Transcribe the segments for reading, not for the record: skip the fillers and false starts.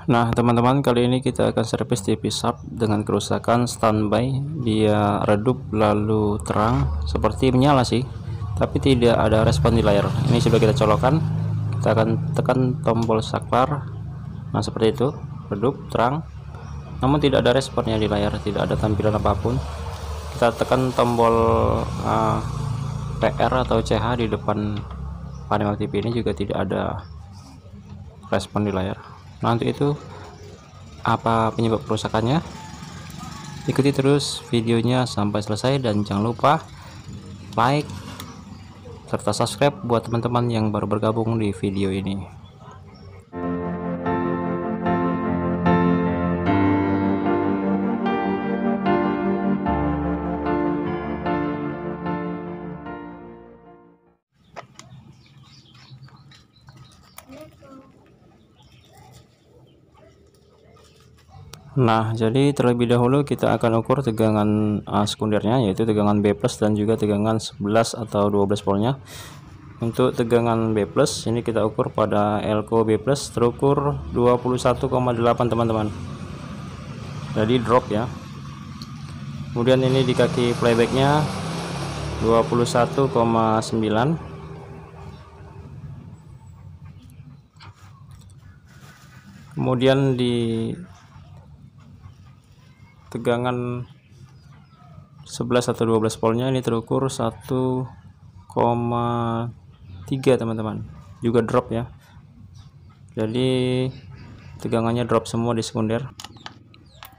Nah teman-teman, kali ini kita akan servis TV sub dengan kerusakan standby. Dia redup lalu terang seperti menyala sih, tapi tidak ada respon di layar. Ini sudah kita colokkan, kita akan tekan tombol saklar. Nah seperti itu, redup terang namun tidak ada responnya di layar, tidak ada tampilan apapun. Kita tekan tombol PR atau CH di depan panel TV ini juga tidak ada respon di layar. Nah untuk itu, apa penyebab kerusakannya? Ikuti terus videonya sampai selesai dan jangan lupa like serta subscribe buat teman-teman yang baru bergabung di video ini. Nah, jadi terlebih dahulu kita akan ukur tegangan sekundernya, yaitu tegangan B+ dan juga tegangan 11 atau 12 voltnya. Untuk tegangan B+ ini kita ukur pada elko B+ terukur 21,8 teman-teman. Jadi drop ya. Kemudian ini di kaki playbacknya 21,9. Kemudian di tegangan 11 atau 12 voltnya ini terukur 1,3 teman-teman, juga drop ya. Jadi tegangannya drop semua di sekunder.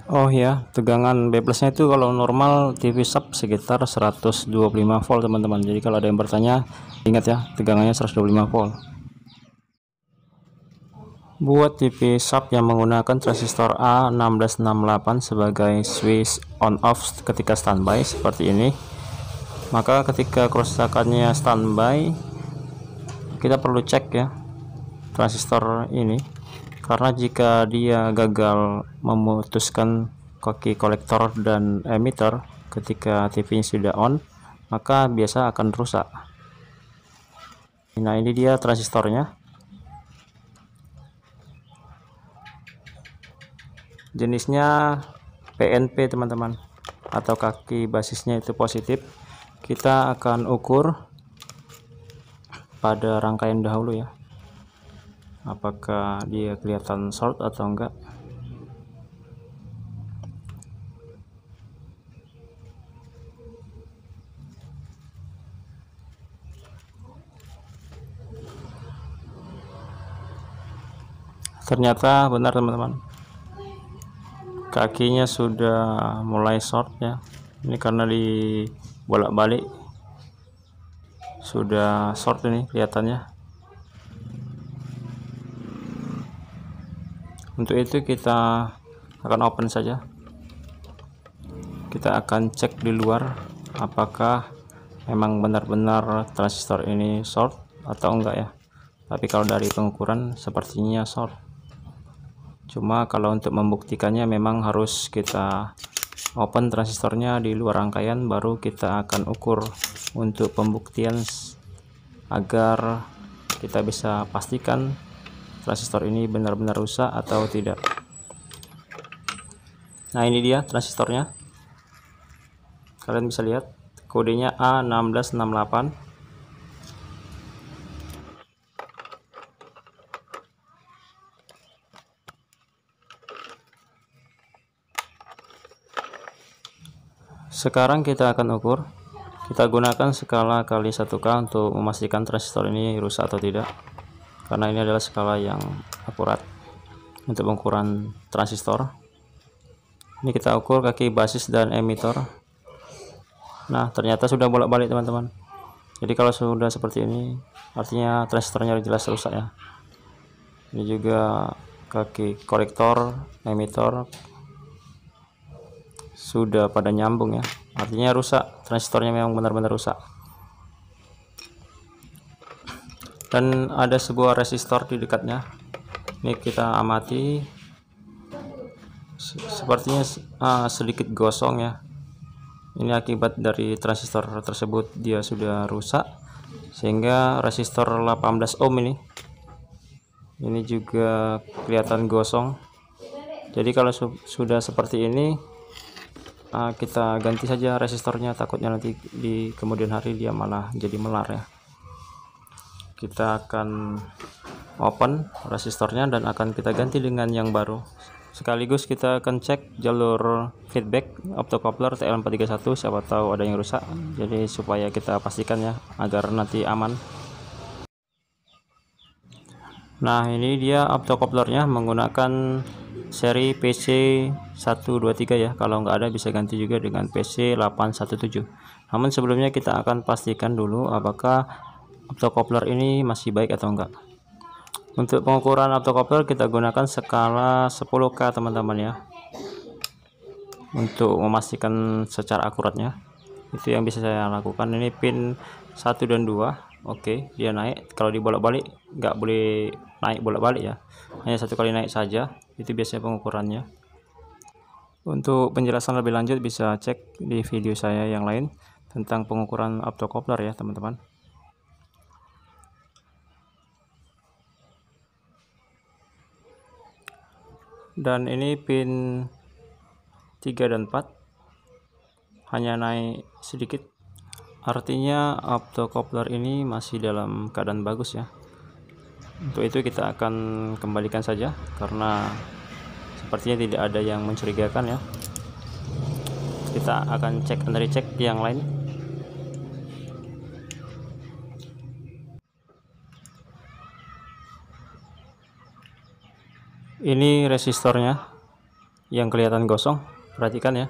Oh ya, tegangan B+ nya itu kalau normal TV sub sekitar 125 volt teman-teman. Jadi kalau ada yang bertanya, ingat ya, tegangannya 125 volt. Buat TV sub yang menggunakan transistor A1668 sebagai switch on off ketika standby seperti ini, maka ketika kerusakannya standby kita perlu cek ya transistor ini, karena jika dia gagal memutuskan kaki kolektor dan emitter ketika TV-nya sudah on, maka biasa akan rusak. Nah ini dia transistornya. Jenisnya PNP teman-teman, atau kaki basisnya itu positif. Kita akan ukur pada rangkaian dahulu ya, apakah dia kelihatan short atau enggak. Ternyata benar teman-teman, kakinya sudah mulai short ya. Ini karena di bolak-balik sudah short ini kelihatannya. Untuk itu kita akan open saja. Kita akan cek di luar apakah memang benar-benar transistor ini short atau enggak ya. Tapi kalau dari pengukuran sepertinya short. Cuma kalau untuk membuktikannya memang harus kita open transistornya di luar rangkaian, baru kita akan ukur untuk pembuktian agar kita bisa pastikan transistor ini benar-benar rusak atau tidak. Nah ini dia transistornya, kalian bisa lihat kodenya A1668. Sekarang kita akan ukur. Kita gunakan skala kali 1K untuk memastikan transistor ini rusak atau tidak, karena ini adalah skala yang akurat untuk pengukuran transistor. Ini kita ukur kaki basis dan emitter. Nah ternyata sudah bolak-balik teman-teman. Jadi kalau sudah seperti ini artinya transistornya jelas rusak ya. Ini juga kaki kolektor, emitter sudah pada nyambung ya, artinya rusak, transistornya memang benar-benar rusak. Dan ada sebuah resistor di dekatnya. Ini kita amati, sepertinya sedikit gosong ya. Ini akibat dari transistor tersebut, dia sudah rusak sehingga resistor 18 ohm ini juga kelihatan gosong. Jadi kalau sudah seperti ini, kita ganti saja resistornya, takutnya nanti di kemudian hari dia malah jadi melar ya. Kita akan open resistornya dan akan kita ganti dengan yang baru. Sekaligus kita akan cek jalur feedback optocoupler TL431, siapa tahu ada yang rusak, jadi supaya kita pastikan ya agar nanti aman. Nah, ini dia optocouplernya menggunakan seri PC123 ya. Kalau nggak ada bisa ganti juga dengan PC817. Namun sebelumnya kita akan pastikan dulu apakah optocoupler ini masih baik atau enggak. Untuk pengukuran optocoupler kita gunakan skala 10K teman-teman ya, untuk memastikan secara akuratnya. Itu yang bisa saya lakukan. Ini pin 1 dan 2. Oke, dia naik. Kalau dibolak-balik nggak boleh naik bolak-balik ya, hanya satu kali naik saja. Itu biasanya pengukurannya. Untuk penjelasan lebih lanjut bisa cek di video saya yang lain tentang pengukuran optocoupler ya teman-teman. Dan ini pin 3 dan 4 hanya naik sedikit, artinya optocoupler ini masih dalam keadaan bagus ya. Untuk itu kita akan kembalikan saja karena sepertinya tidak ada yang mencurigakan ya. Kita akan cek and recheck yang lain. Ini resistornya yang kelihatan gosong, perhatikan ya.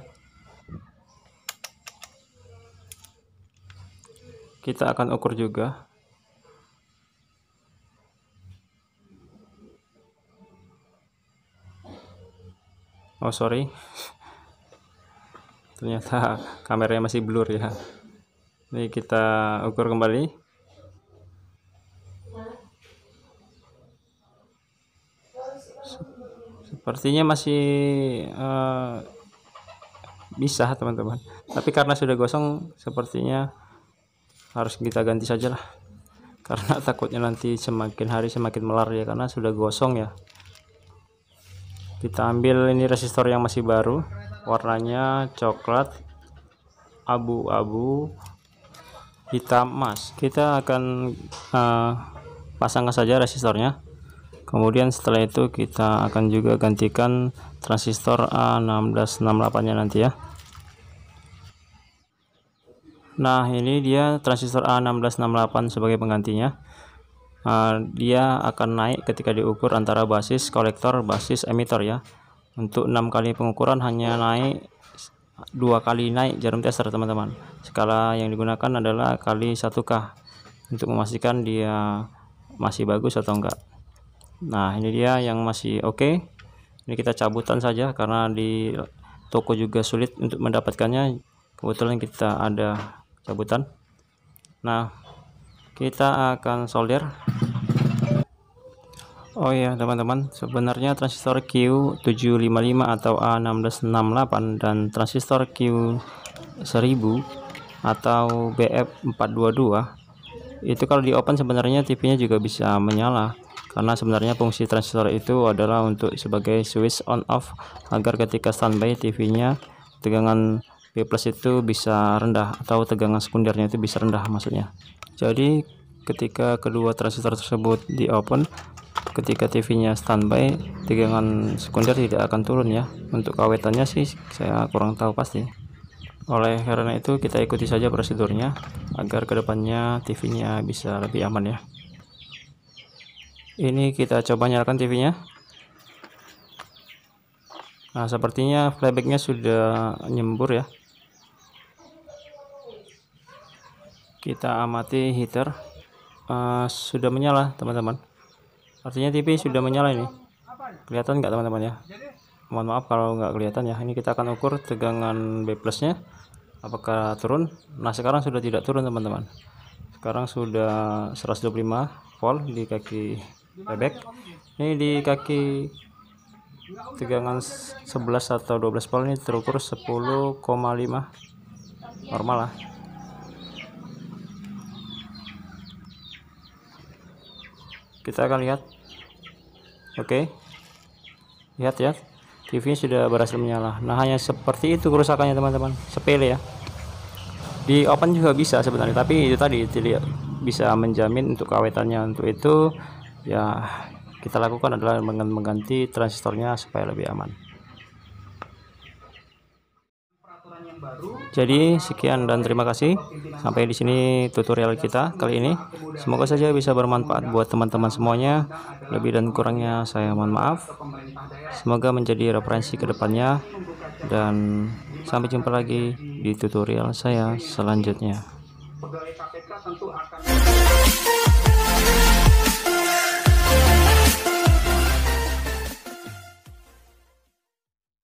Kita akan ukur juga. Oh sorry, ternyata kameranya masih blur ya. Ini kita ukur kembali. Sepertinya masih bisa teman-teman, tapi karena sudah gosong sepertinya harus kita ganti saja lah, karena takutnya nanti semakin hari semakin melar ya, karena sudah gosong ya. Kita ambil ini resistor yang masih baru, warnanya coklat abu-abu hitam emas. Kita akan pasangkan saja resistornya. Kemudian setelah itu kita akan juga gantikan transistor A1668 nya nanti ya. Nah, ini dia transistor A1668 sebagai penggantinya. Dia akan naik ketika diukur antara basis kolektor basis emitor ya. Untuk 6 kali pengukuran hanya naik 2 kali naik jarum tester teman-teman. Skala yang digunakan adalah kali 1K untuk memastikan dia masih bagus atau enggak. Nah, ini dia yang masih oke. Ini kita cabutan saja karena di toko juga sulit untuk mendapatkannya. Kebetulan kita ada cabutan. Nah, kita akan solder. Oh ya teman-teman, sebenarnya transistor Q755 atau A1668 dan transistor Q1000 atau BF422 itu kalau di open sebenarnya TV-nya juga bisa menyala, karena sebenarnya fungsi transistor itu adalah untuk sebagai switch on off agar ketika standby TV-nya tegangan B+ itu bisa rendah atau tegangan sekundernya itu bisa rendah maksudnya. Jadi ketika kedua transistor tersebut di open, ketika TV-nya standby, tegangan sekunder tidak akan turun ya. Untuk kawetannya sih saya kurang tahu pasti. Oleh karena itu kita ikuti saja prosedurnya agar kedepannya TV-nya bisa lebih aman ya. Ini kita coba nyalakan TV-nya. Nah, sepertinya playback-nya sudah nyembur ya. Kita amati heater, sudah menyala teman-teman. Artinya TV sudah menyala ini. Kelihatan nggak teman-teman ya? Mohon maaf kalau nggak kelihatan ya. Ini kita akan ukur tegangan B+ nya apakah turun. Nah, sekarang sudah tidak turun teman-teman. Sekarang sudah 125 volt di kaki playback. Ini di kaki tegangan 11 atau 12 volt ini terukur 10,5, normal lah. Kita akan lihat. Oke. Lihat ya. TV-nya sudah berhasil menyala. Nah, hanya seperti itu kerusakannya teman-teman, sepele ya. Di open juga bisa sebenarnya, tapi itu tadi tidak bisa menjamin untuk keawetannya. Untuk itu ya kita lakukan adalah mengganti transistornya supaya lebih aman. Jadi sekian dan terima kasih. Sampai di sini tutorial kita kali ini. Semoga saja bisa bermanfaat buat teman-teman semuanya. Lebih dan kurangnya saya mohon maaf. Semoga menjadi referensi ke depannya, dan sampai jumpa lagi di tutorial saya selanjutnya. Pegawai KPK tentu akan